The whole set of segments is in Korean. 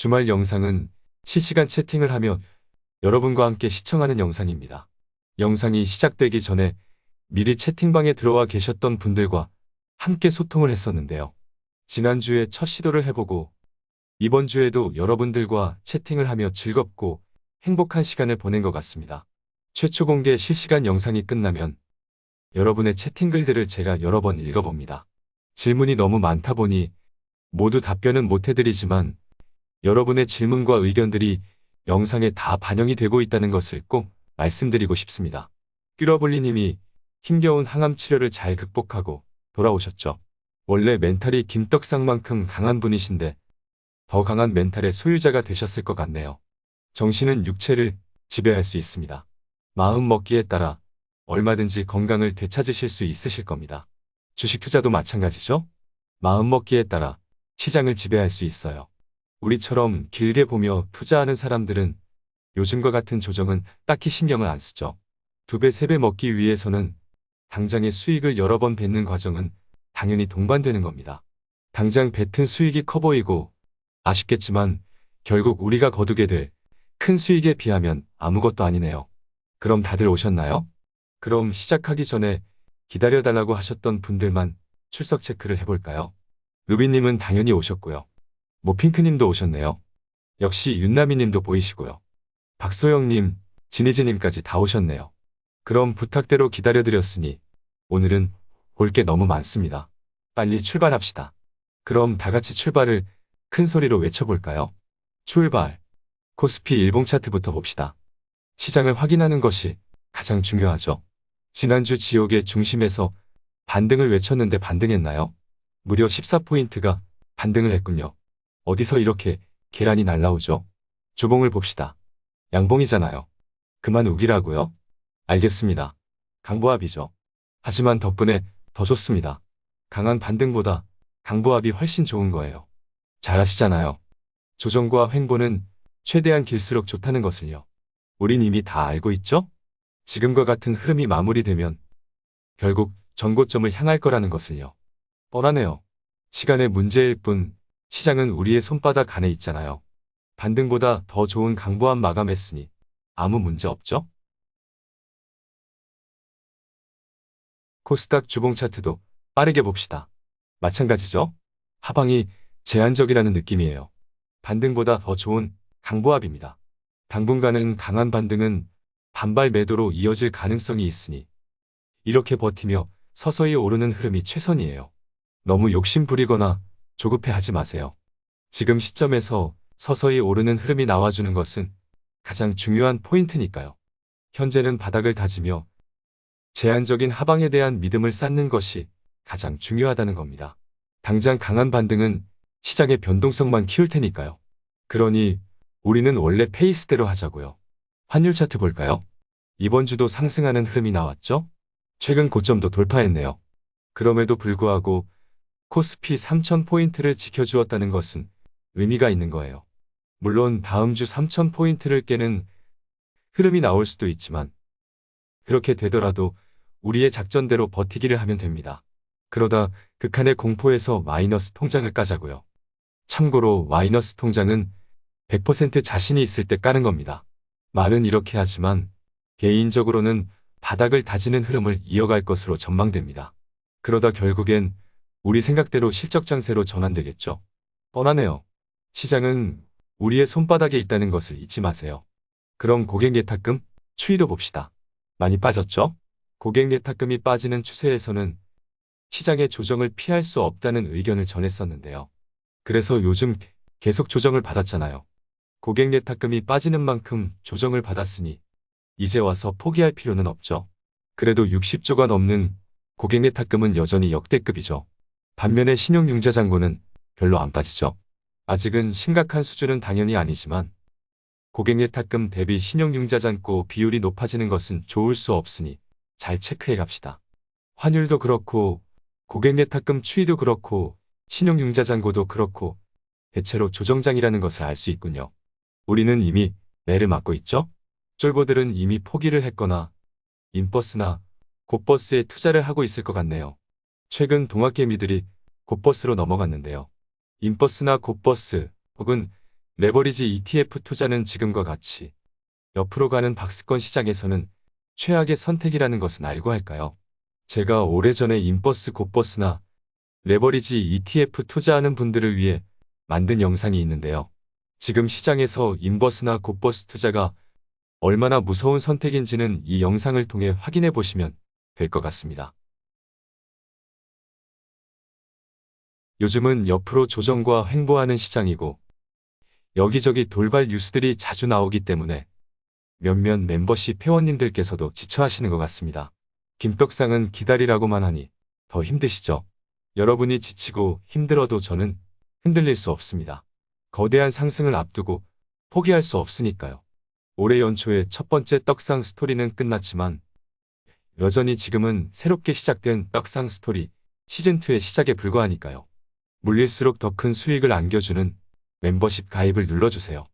주말 영상은 실시간 채팅을 하며 여러분과 함께 시청하는 영상입니다. 영상이 시작되기 전에 미리 채팅방에 들어와 계셨던 분들과 함께 소통을 했었는데요. 지난주에 첫 시도를 해보고 이번 주에도 여러분들과 채팅을 하며 즐겁고 행복한 시간을 보낸 것 같습니다. 최초 공개 실시간 영상이 끝나면 여러분의 채팅글들을 제가 여러 번 읽어봅니다. 질문이 너무 많다 보니 모두 답변은 못 해드리지만 여러분의 질문과 의견들이 영상에 다 반영이 되고 있다는 것을 꼭 말씀드리고 싶습니다. 뀨러블리님이 힘겨운 항암 치료를 잘 극복하고 돌아오셨죠. 원래 멘탈이 김떡상만큼 강한 분이신데 더 강한 멘탈의 소유자가 되셨을 것 같네요. 정신은 육체를 지배할 수 있습니다. 마음 먹기에 따라 얼마든지 건강을 되찾으실 수 있으실 겁니다. 주식 투자도 마찬가지죠. 마음 먹기에 따라 시장을 지배할 수 있어요. 우리처럼 길게 보며 투자하는 사람들은 요즘과 같은 조정은 딱히 신경을 안 쓰죠. 2배, 3배 먹기 위해서는 당장의 수익을 여러 번 뱉는 과정은 당연히 동반되는 겁니다. 당장 뱉은 수익이 커 보이고 아쉽겠지만 결국 우리가 거두게 될 큰 수익에 비하면 아무것도 아니네요. 그럼 다들 오셨나요? 그럼 시작하기 전에 기다려달라고 하셨던 분들만 출석 체크를 해볼까요? 루비님은 당연히 오셨고요. 모핑크님도 오셨네요. 역시 윤나미님도 보이시고요. 박소영님, 진희진님까지 다 오셨네요. 그럼 부탁대로 기다려드렸으니 오늘은 볼 게 너무 많습니다. 빨리 출발합시다. 그럼 다같이 출발을 큰 소리로 외쳐볼까요? 출발! 코스피 일봉 차트부터 봅시다. 시장을 확인하는 것이 가장 중요하죠. 지난주 지옥의 중심에서 반등을 외쳤는데 반등했나요? 무려 14포인트가 반등을 했군요. 어디서 이렇게 계란이 날라오죠? 주봉을 봅시다. 양봉이잖아요. 그만 우기라고요? 알겠습니다. 강보합이죠. 하지만 덕분에 더 좋습니다. 강한 반등보다 강보합이 훨씬 좋은 거예요. 잘 아시잖아요. 조정과 횡보는 최대한 길수록 좋다는 것을요. 우린 이미 다 알고 있죠? 지금과 같은 흐름이 마무리되면 결국 전고점을 향할 거라는 것을요. 뻔하네요. 시간의 문제일 뿐 시장은 우리의 손바닥 안에 있잖아요. 반등보다 더 좋은 강보합 마감했으니 아무 문제 없죠? 코스닥 주봉 차트도 빠르게 봅시다. 마찬가지죠? 하방이 제한적이라는 느낌이에요. 반등보다 더 좋은 강보합입니다. 당분간은 강한 반등은 반발 매도로 이어질 가능성이 있으니 이렇게 버티며 서서히 오르는 흐름이 최선이에요. 너무 욕심 부리거나 조급해하지 마세요. 지금 시점에서 서서히 오르는 흐름이 나와주는 것은 가장 중요한 포인트니까요. 현재는 바닥을 다지며 제한적인 하방에 대한 믿음을 쌓는 것이 가장 중요하다는 겁니다. 당장 강한 반등은 시장의 변동성만 키울 테니까요. 그러니 우리는 원래 페이스대로 하자고요. 환율 차트 볼까요? 이번 주도 상승하는 흐름이 나왔죠? 최근 고점도 돌파했네요. 그럼에도 불구하고 코스피 3000포인트를 지켜주었다는 것은 의미가 있는 거예요. 물론 다음 주 3000포인트를 깨는 흐름이 나올 수도 있지만 그렇게 되더라도 우리의 작전대로 버티기를 하면 됩니다. 그러다 극한의 공포에서 마이너스 통장을 까자고요. 참고로 마이너스 통장은 100% 자신이 있을 때 까는 겁니다. 말은 이렇게 하지만 개인적으로는 바닥을 다지는 흐름을 이어갈 것으로 전망됩니다. 그러다 결국엔 우리 생각대로 실적 장세로 전환되겠죠. 뻔하네요. 시장은 우리의 손바닥에 있다는 것을 잊지 마세요. 그럼 고객 예탁금, 추이도 봅시다. 많이 빠졌죠? 고객 예탁금이 빠지는 추세에서는 시장의 조정을 피할 수 없다는 의견을 전했었는데요. 그래서 요즘 계속 조정을 받았잖아요. 고객 예탁금이 빠지는 만큼 조정을 받았으니 이제 와서 포기할 필요는 없죠. 그래도 60조가 넘는 고객 예탁금은 여전히 역대급이죠. 반면에 신용융자 잔고는 별로 안 빠지죠. 아직은 심각한 수준은 당연히 아니지만 고객 예탁금 대비 신용융자 잔고 비율이 높아지는 것은 좋을 수 없으니 잘 체크해 갑시다. 환율도 그렇고 고객 예탁금 추이도 그렇고 신용융자 잔고도 그렇고 대체로 조정장이라는 것을 알 수 있군요. 우리는 이미 매를 맞고 있죠? 쫄보들은 이미 포기를 했거나 인버스나 곧버스에 투자를 하고 있을 것 같네요. 최근 동학개미들이 곧버스로 넘어갔는데요. 인버스나 곧버스 혹은 레버리지 ETF 투자는 지금과 같이 옆으로 가는 박스권 시장에서는 최악의 선택이라는 것은 알고 할까요? 제가 오래전에 인버스 곧버스나 레버리지 ETF 투자하는 분들을 위해 만든 영상이 있는데요. 지금 시장에서 인버스나 곧버스 투자가 얼마나 무서운 선택인지는 이 영상을 통해 확인해 보시면 될 것 같습니다. 요즘은 옆으로 조정과 횡보하는 시장이고 여기저기 돌발 뉴스들이 자주 나오기 때문에 몇몇 멤버십 회원님들께서도 지쳐하시는 것 같습니다. 김떡상은 기다리라고만 하니 더 힘드시죠? 여러분이 지치고 힘들어도 저는 흔들릴 수 없습니다. 거대한 상승을 앞두고 포기할 수 없으니까요. 올해 연초에 첫 번째 떡상 스토리는 끝났지만 여전히 지금은 새롭게 시작된 떡상 스토리 시즌2의 시작에 불과하니까요. 물릴수록 더 큰 수익을 안겨주는 멤버십 가입을 눌러주세요.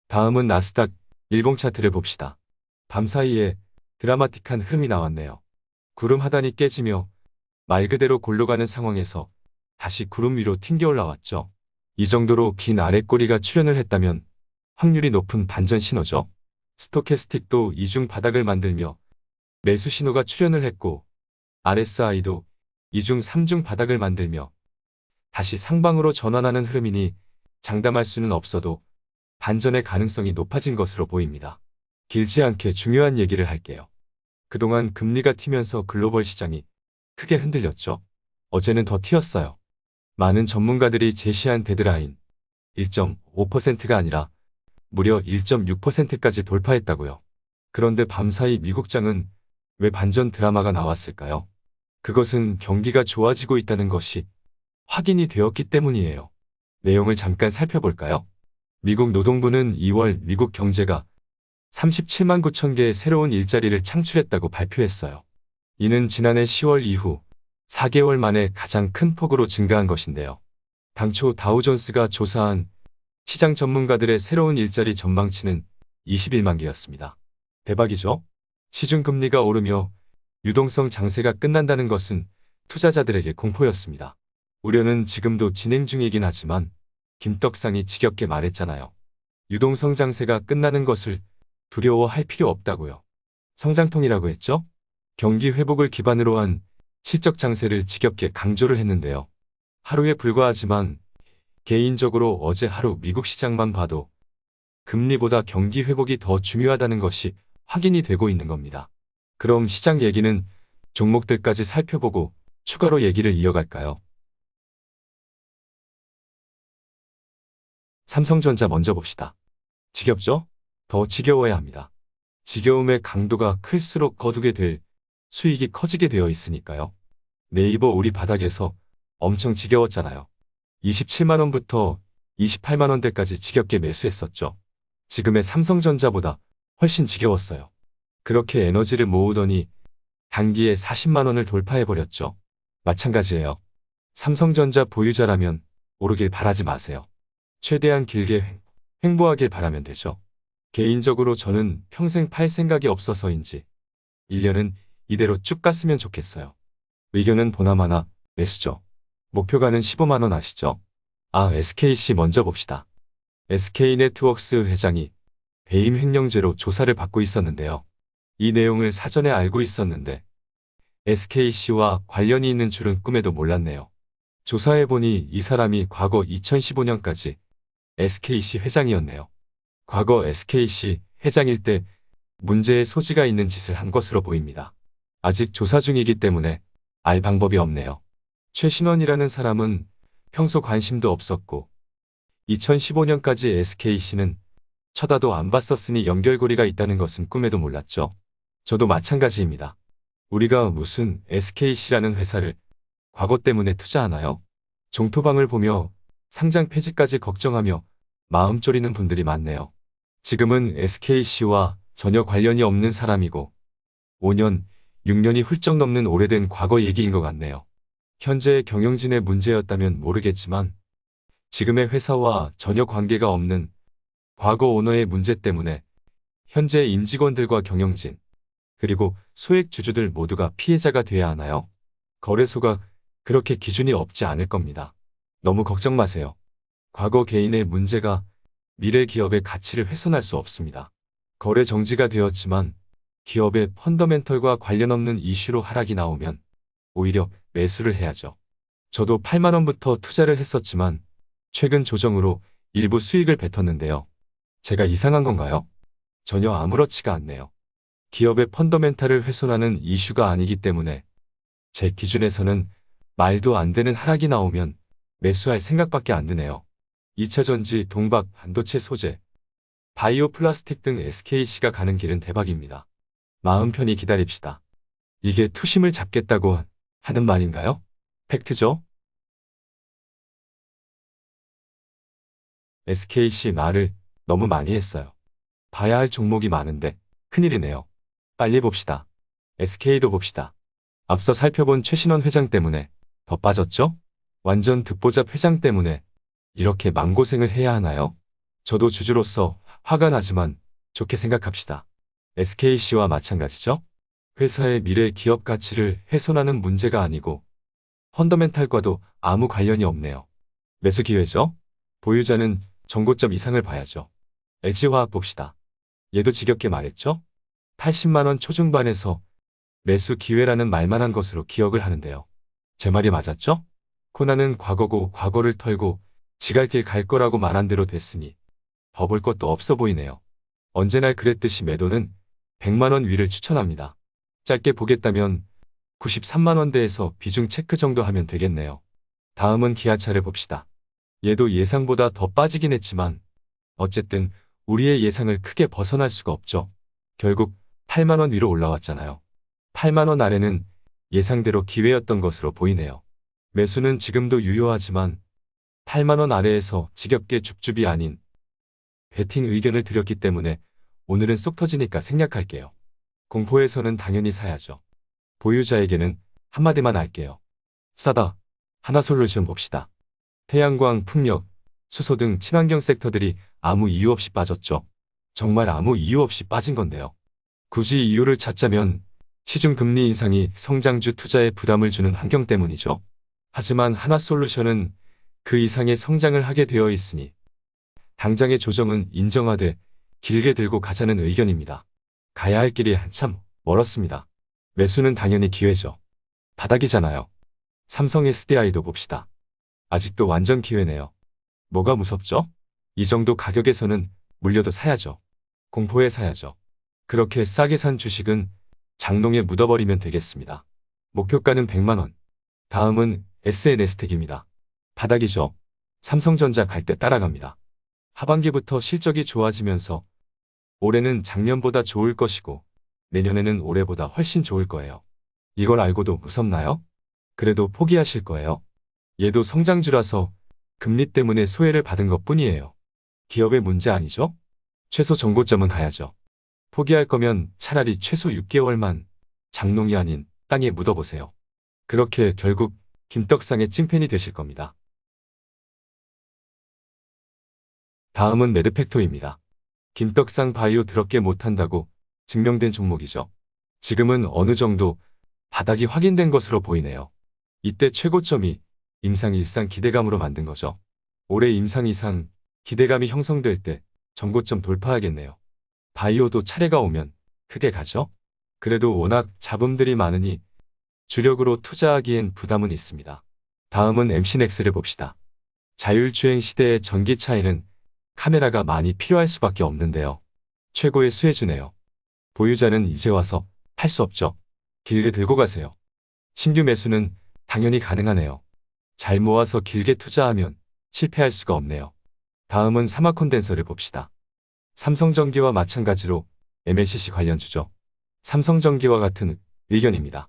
다음은 나스닥 일봉 차트를 봅시다. 밤사이에 드라마틱한 흐름이 나왔네요. 구름 하단이 깨지며 말 그대로 골로 가는 상황에서 다시 구름 위로 튕겨 올라왔죠. 이 정도로 긴 아랫꼬리가 출현을 했다면 확률이 높은 반전 신호죠. 스토캐스틱도 이중 바닥을 만들며 매수 신호가 출현을 했고 RSI도 2중 3중 바닥을 만들며 다시 상방으로 전환하는 흐름이니 장담할 수는 없어도 반전의 가능성이 높아진 것으로 보입니다. 길지 않게 중요한 얘기를 할게요. 그동안 금리가 튀면서 글로벌 시장이 크게 흔들렸죠. 어제는 더 튀었어요. 많은 전문가들이 제시한 데드라인 1.5%가 아니라 무려 1.6%까지 돌파했다고요. 그런데 밤사이 미국장은 왜 반전 드라마가 나왔을까요? 그것은 경기가 좋아지고 있다는 것이 확인이 되었기 때문이에요. 내용을 잠깐 살펴볼까요? 미국 노동부는 2월 미국 경제가 37만 9천 개의 새로운 일자리를 창출했다고 발표했어요. 이는 지난해 10월 이후 4개월 만에 가장 큰 폭으로 증가한 것인데요. 당초 다우존스가 조사한 시장 전문가들의 새로운 일자리 전망치는 21만 개였습니다. 대박이죠? 시중금리가 오르며 유동성 장세가 끝난다는 것은 투자자들에게 공포였습니다. 우려는 지금도 진행 중이긴 하지만 김떡상이 지겹게 말했잖아요. 유동성 장세가 끝나는 것을 두려워할 필요 없다고요. 성장통이라고 했죠? 경기 회복을 기반으로 한 실적 장세를 지겹게 강조를 했는데요. 하루에 불과하지만 개인적으로 어제 하루 미국 시장만 봐도 금리보다 경기 회복이 더 중요하다는 것이 확인이 되고 있는 겁니다. 그럼 시장 얘기는 종목들까지 살펴보고 추가로 얘기를 이어갈까요? 삼성전자 먼저 봅시다. 지겹죠? 더 지겨워야 합니다. 지겨움의 강도가 클수록 거두게 될 수익이 커지게 되어 있으니까요. 네이버 우리 바닥에서 엄청 지겨웠잖아요. 27만원부터 28만원대까지 지겹게 매수했었죠. 지금의 삼성전자보다 훨씬 지겨웠어요. 그렇게 에너지를 모으더니 단기에 40만원을 돌파해버렸죠. 마찬가지예요. 삼성전자 보유자라면 오르길 바라지 마세요. 최대한 길게 횡보하길 바라면 되죠. 개인적으로 저는 평생 팔 생각이 없어서인지 1년은 이대로 쭉 갔으면 좋겠어요. 의견은 보나마나 매수죠. 목표가는 15만원 아시죠? SKC 먼저 봅시다. SK네트워크스 회장이 배임 횡령죄로 조사를 받고 있었는데요. 이 내용을 사전에 알고 있었는데 SKC와 관련이 있는 줄은 꿈에도 몰랐네요. 조사해보니 이 사람이 과거 2015년까지 SKC 회장이었네요. 과거 SKC 회장일 때 문제의 소지가 있는 짓을 한 것으로 보입니다. 아직 조사 중이기 때문에 알 방법이 없네요. 최신원이라는 사람은 평소 관심도 없었고 2015년까지 SKC는 쳐다도 안 봤었으니 연결고리가 있다는 것은 꿈에도 몰랐죠. 저도 마찬가지입니다. 우리가 무슨 SKC라는 회사를 과거 때문에 투자하나요? 종토방을 보며 상장 폐지까지 걱정하며 마음 졸이는 분들이 많네요. 지금은 SKC와 전혀 관련이 없는 사람이고 5년, 6년이 훌쩍 넘는 오래된 과거 얘기인 것 같네요. 현재의 경영진의 문제였다면 모르겠지만 지금의 회사와 전혀 관계가 없는 과거 오너의 문제 때문에 현재 임직원들과 경영진, 그리고 소액 주주들 모두가 피해자가 돼야 하나요? 거래소가 그렇게 기준이 없지 않을 겁니다. 너무 걱정 마세요. 과거 개인의 문제가 미래 기업의 가치를 훼손할 수 없습니다. 거래 정지가 되었지만 기업의 펀더멘털과 관련 없는 이슈로 하락이 나오면 오히려 매수를 해야죠. 저도 8만 원부터 투자를 했었지만 최근 조정으로 일부 수익을 뱉었는데요. 제가 이상한 건가요? 전혀 아무렇지가 않네요. 기업의 펀더멘탈을 훼손하는 이슈가 아니기 때문에 제 기준에서는 말도 안 되는 하락이 나오면 매수할 생각밖에 안 드네요. 2차전지, 동박, 반도체 소재, 바이오 플라스틱 등 SKC가 가는 길은 대박입니다. 마음 편히 기다립시다. 이게 투심을 잡겠다고 하는 말인가요? 팩트죠? SKC 말을 너무 많이 했어요. 봐야 할 종목이 많은데 큰일이네요. 빨리 봅시다. SK도 봅시다. 앞서 살펴본 최신원 회장 때문에 더 빠졌죠? 완전 듣보잡 회장 때문에 이렇게 맘고생을 해야 하나요? 저도 주주로서 화가 나지만 좋게 생각합시다. SKC와 마찬가지죠? 회사의 미래 기업 가치를 훼손하는 문제가 아니고 펀더멘탈과도 아무 관련이 없네요. 매수 기회죠? 보유자는 정고점 이상을 봐야죠. LG화학 봅시다. 얘도 지겹게 말했죠? 80만 원 초중반에서 매수 기회라는 말만 한 것으로 기억을 하는데요. 제 말이 맞았죠? 코난은 과거고 과거를 털고 지갈 길 갈 거라고 말한 대로 됐으니 더 볼 것도 없어 보이네요. 언제나 그랬듯이 매도는 100만 원 위를 추천합니다. 짧게 보겠다면 93만 원대에서 비중 체크 정도 하면 되겠네요. 다음은 기아차를 봅시다. 얘도 예상보다 더 빠지긴 했지만 어쨌든 우리의 예상을 크게 벗어날 수가 없죠. 결국 8만 원 위로 올라왔잖아요. 8만 원 아래는 예상대로 기회였던 것으로 보이네요. 매수는 지금도 유효하지만 8만 원 아래에서 지겹게 줍줍이 아닌 베팅 의견을 드렸기 때문에 오늘은 쏙 터지니까 생략할게요. 공포에서는 당연히 사야죠. 보유자에게는 한마디만 할게요. 싸다. 하나솔루션 봅시다. 태양광, 풍력, 수소 등 친환경 섹터들이 아무 이유 없이 빠졌죠. 정말 아무 이유 없이 빠진 건데요. 굳이 이유를 찾자면 시중금리 인상이 성장주 투자에 부담을 주는 환경 때문이죠. 하지만 하나솔루션은 그 이상의 성장을 하게 되어 있으니 당장의 조정은 인정하되 길게 들고 가자는 의견입니다. 가야 할 길이 한참 멀었습니다. 매수는 당연히 기회죠. 바닥이잖아요. 삼성 SDI도 봅시다. 아직도 완전 기회네요. 뭐가 무섭죠? 이 정도 가격에서는 물려도 사야죠. 공포에 사야죠. 그렇게 싸게 산 주식은 장롱에 묻어버리면 되겠습니다. 목표가는 100만 원. 다음은 SNS텍입니다. 바닥이죠. 삼성전자 갈 때 따라갑니다. 하반기부터 실적이 좋아지면서 올해는 작년보다 좋을 것이고 내년에는 올해보다 훨씬 좋을 거예요. 이걸 알고도 무섭나요? 그래도 포기하실 거예요. 얘도 성장주라서 금리 때문에 소외를 받은 것뿐이에요. 기업의 문제 아니죠? 최소 정고점은 가야죠. 포기할 거면 차라리 최소 6개월만 장롱이 아닌 땅에 묻어보세요. 그렇게 결국 김떡상의 찐팬이 되실 겁니다. 다음은 매드팩토입니다. 김떡상 바이오 더럽게 못한다고 증명된 종목이죠. 지금은 어느 정도 바닥이 확인된 것으로 보이네요. 이때 최고점이 임상 일상 기대감으로 만든 거죠. 올해 임상 이상 기대감이 형성될 때 전고점 돌파하겠네요. 바이오도 차례가 오면 크게 가죠. 그래도 워낙 잡음들이 많으니 주력으로 투자하기엔 부담은 있습니다. 다음은 MC넥스를 봅시다. 자율주행 시대의 전기차에는 카메라가 많이 필요할 수밖에 없는데요. 최고의 수혜주네요. 보유자는 이제 와서 할 수 없죠. 길게 들고 가세요. 신규 매수는 당연히 가능하네요. 잘 모아서 길게 투자하면 실패할 수가 없네요. 다음은 사마콘덴서를 봅시다. 삼성전기와 마찬가지로 MLCC 관련주죠. 삼성전기와 같은 의견입니다.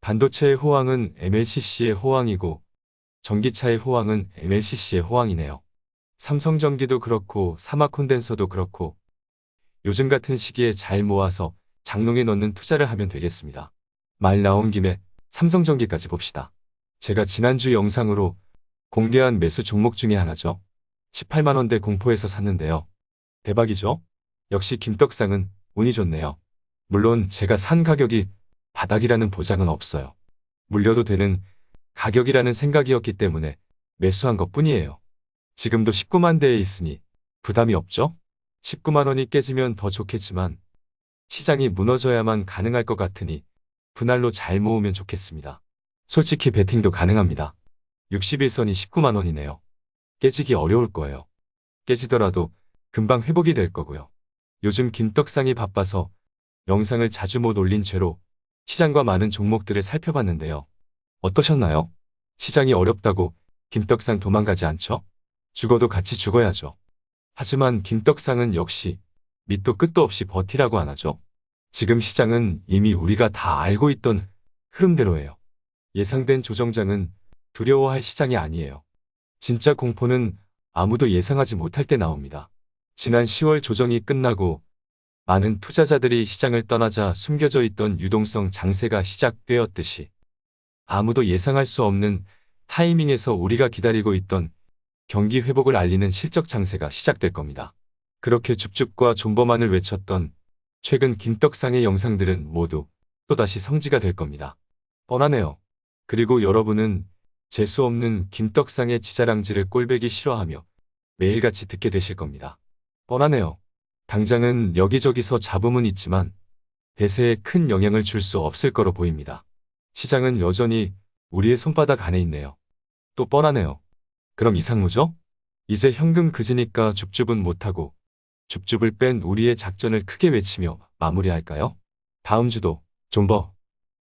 반도체의 호황은 MLCC의 호황이고 전기차의 호황은 MLCC의 호황이네요. 삼성전기도 그렇고 사마콘덴서도 그렇고 요즘 같은 시기에 잘 모아서 장롱에 넣는 투자를 하면 되겠습니다. 말 나온 김에 삼성전기까지 봅시다. 제가 지난주 영상으로 공개한 매수 종목 중에 하나죠. 18만 원대 공포에서 샀는데요. 대박이죠? 역시 김떡상은 운이 좋네요. 물론 제가 산 가격이 바닥이라는 보장은 없어요. 물려도 되는 가격이라는 생각이었기 때문에 매수한 것뿐이에요. 지금도 19만 대에 있으니 부담이 없죠? 19만 원이 깨지면 더 좋겠지만 시장이 무너져야만 가능할 것 같으니 분할로 잘 모으면 좋겠습니다. 솔직히 베팅도 가능합니다. 61선이 19만 원이네요. 깨지기 어려울 거예요. 깨지더라도 금방 회복이 될 거고요. 요즘 김떡상이 바빠서 영상을 자주 못 올린 죄로 시장과 많은 종목들을 살펴봤는데요. 어떠셨나요? 시장이 어렵다고 김떡상 도망가지 않죠? 죽어도 같이 죽어야죠. 하지만 김떡상은 역시 밑도 끝도 없이 버티라고 안 하죠. 지금 시장은 이미 우리가 다 알고 있던 흐름대로예요. 예상된 조정장은 두려워할 시장이 아니에요. 진짜 공포는 아무도 예상하지 못할 때 나옵니다. 지난 10월 조정이 끝나고 많은 투자자들이 시장을 떠나자 숨겨져 있던 유동성 장세가 시작되었듯이 아무도 예상할 수 없는 타이밍에서 우리가 기다리고 있던 경기 회복을 알리는 실적 장세가 시작될 겁니다. 그렇게 줍줍과 존버만을 외쳤던 최근 김떡상의 영상들은 모두 또다시 성지가 될 겁니다. 뻔하네요. 그리고 여러분은 재수 없는 김떡상의 지자랑질을 꼴배기 싫어하며 매일같이 듣게 되실 겁니다. 뻔하네요. 당장은 여기저기서 잡음은 있지만 대세에 큰 영향을 줄 수 없을 거로 보입니다. 시장은 여전히 우리의 손바닥 안에 있네요. 또 뻔하네요. 그럼 이상무죠? 이제 현금 그지니까 줍줍은 못하고 줍줍을 뺀 우리의 작전을 크게 외치며 마무리할까요? 다음 주도 존버